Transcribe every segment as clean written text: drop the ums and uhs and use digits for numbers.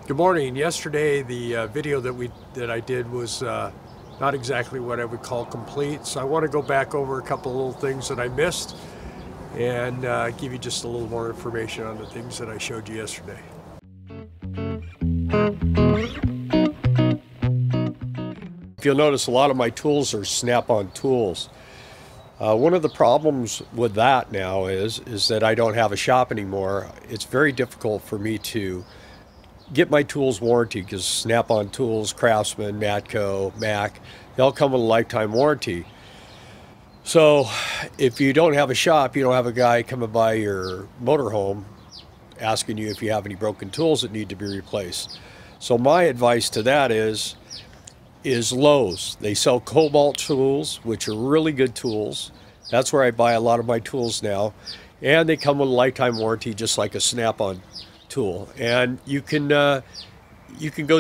Good morning. Yesterday the video that I did was not exactly what I would call complete, so I want to go back over a couple of little things that I missed and give you just a little more information on the things that I showed you yesterday. If you'll notice, a lot of my tools are snap-on tools. One of the problems with that now is that I don't have a shop anymore. It's very difficult for me to get my tools warranty because Snap-on Tools, Craftsman, Matco, Mac, they all come with a lifetime warranty. So if you don't have a shop, you don't have a guy coming by your motorhome asking you if you have any broken tools that need to be replaced. So my advice to that is Lowe's. They sell Cobalt tools, which are really good tools. That's where I buy a lot of my tools now. And they come with a lifetime warranty just like a Snap-on tool. And you can go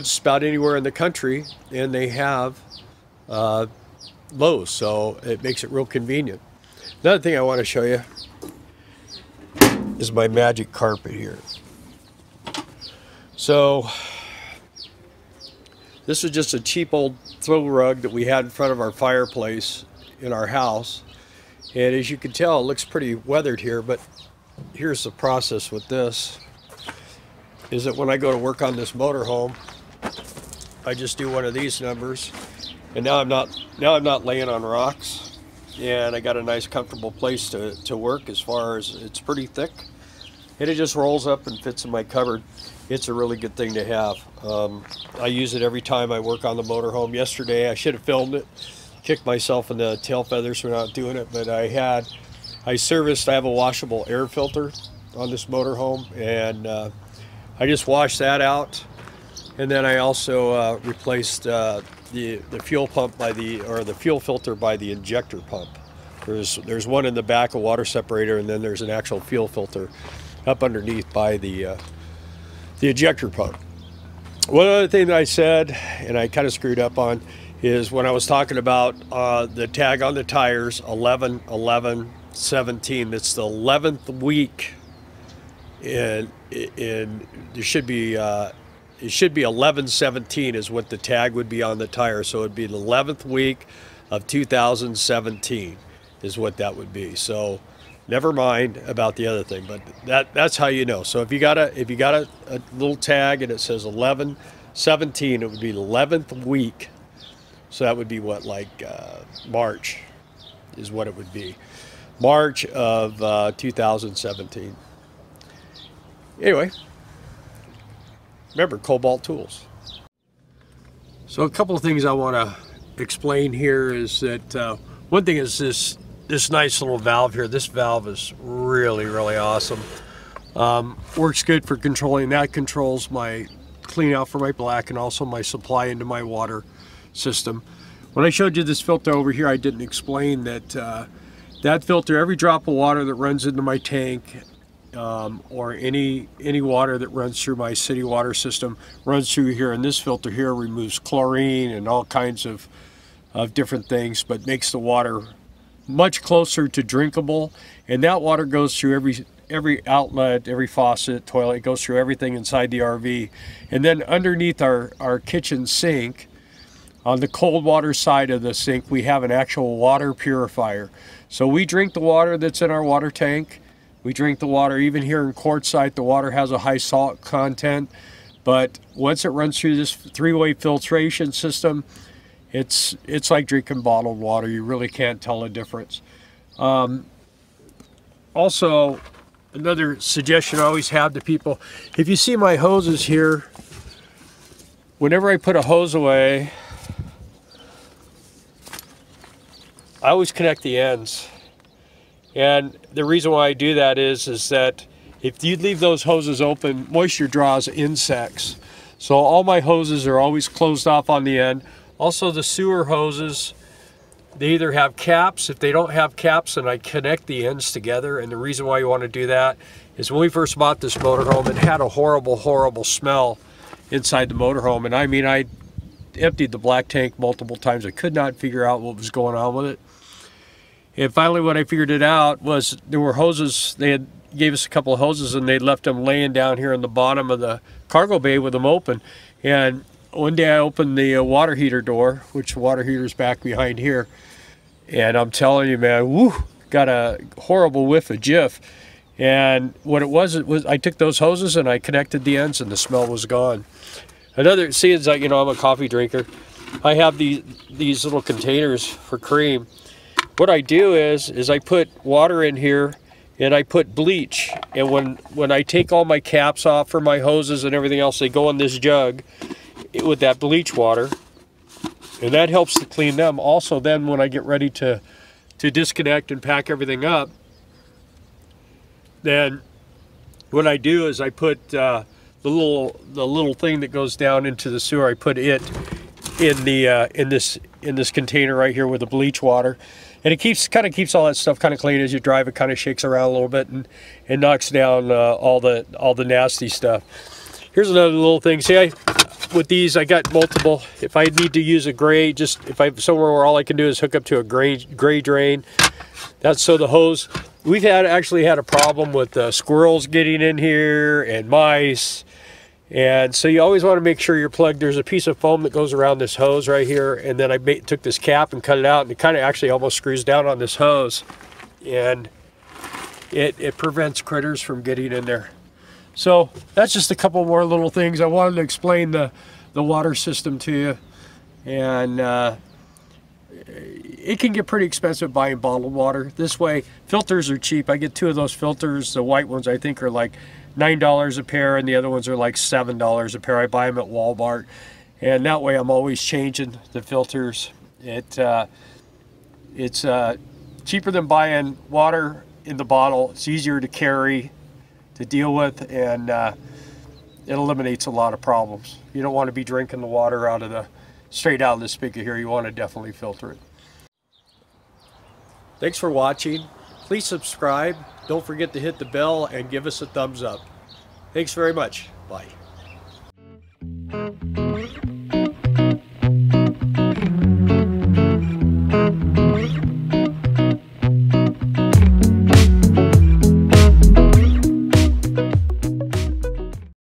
just about anywhere in the country and they have Lowe's, so it makes it real convenient. Another thing I want to show you is my magic carpet here. So this is just a cheap old throw rug that we had in front of our fireplace in our house, and as you can tell, it looks pretty weathered here, but here's the process with this. Is that when I go to work on this motorhome, I just do one of these numbers, and now I'm not laying on rocks, and I got a nice comfortable place to work as far as it's pretty thick, and it just rolls up and fits in my cupboard. It's a really good thing to have. I use it every time I work on the motorhome. Yesterday I should have filmed it, kicked myself in the tail feathers for not doing it, but I have a washable air filter on this motorhome, and I just washed that out, and then I also replaced the fuel pump the fuel filter by the injector pump. There's one in the back, a water separator, and then there's an actual fuel filter up underneath by the ejector pump. One other thing that I said, and I kind of screwed up on, is when I was talking about the tag on the tires, 11/11/17. That's the 11th week. And it should be 11/17 is what the tag would be on the tire. So it'd be the 11th week of 2017 is what that would be. So never mind about the other thing, but that's how you know. So if you got a little tag and it says 11/17, it would be the 11th week. So that would be what, like March is what it would be. March of 2017. Anyway, remember, Cobalt tools. So a couple of things I want to explain here is that one thing is this nice little valve here. This valve is really, really awesome. Works good for controlling. That controls my clean out for my black and also my supply into my water system. When I showed you this filter over here, I didn't explain that that filter, every drop of water that runs into my tank, or any water that runs through my city water system runs through here, and this filter here removes chlorine and all kinds of different things, but makes the water much closer to drinkable. And that water goes through every outlet, every faucet, toilet. It goes through everything inside the RV. And then underneath our kitchen sink, on the cold water side of the sink, we have an actual water purifier. So we drink the water that's in our water tank. We drink the water, even here in Quartzsite, the water has a high salt content, but once it runs through this three-way filtration system, it's like drinking bottled water. You really can't tell a difference. Also, another suggestion I always have to people, if you see my hoses here, whenever I put a hose away, I always connect the ends. And the reason why I do that is that if you leave those hoses open, moisture draws insects. So all my hoses are always closed off on the end. Also the sewer hoses, they either have caps. If they don't have caps, then I connect the ends together. And the reason why you want to do that is when we first bought this motorhome, it had a horrible, horrible smell inside the motorhome. And I mean, I emptied the black tank multiple times. I could not figure out what was going on with it. And finally, what I figured it out was there were hoses. They gave us a couple of hoses, and they left them laying down here in the bottom of the cargo bay with them open. And one day I opened the water heater door, which the water heater's back behind here. And I'm telling you, man, woo, got a horrible whiff of Jif. And what it was I took those hoses and I connected the ends and the smell was gone. Another, seeing as you know, I'm a coffee drinker, I have these little containers for cream. What I do is I put water in here and I put bleach. And when I take all my caps off for my hoses and everything else, they go in this jug with that bleach water. And that helps to clean them. Also, then when I get ready to disconnect and pack everything up, then what I do is I put the little thing that goes down into the sewer. I put it in the in this container right here with the bleach water, and it kind of keeps all that stuff kind of clean. As you drive, it kind of shakes around a little bit and knocks down all the nasty stuff. Here's another little thing. See, with these, I got multiple. If I need to use a gray, just if I'm somewhere where all I can do is hook up to a gray drain, that's so the hose. We've actually had a problem with squirrels getting in here and mice, and so you always want to make sure you're plugged. There's a piece of foam that goes around this hose right here, and then I took this cap and cut it out, and it kind of actually almost screws down on this hose, and it prevents critters from getting in there. So that's just a couple more little things. I wanted to explain the water system to you. And it can get pretty expensive buying bottled water. This way, filters are cheap. I get 2 of those filters. The white ones I think are like $9 a pair, and the other ones are like $7 a pair. I buy them at Walmart. And that way I'm always changing the filters. It's cheaper than buying water in the bottle. It's easier to carry, to deal with, and it eliminates a lot of problems. You don't want to be drinking the water straight out of the spigot here. You want to definitely filter it. Thanks for watching. Please subscribe. Don't forget to hit the bell and give us a thumbs up. Thanks very much. Bye.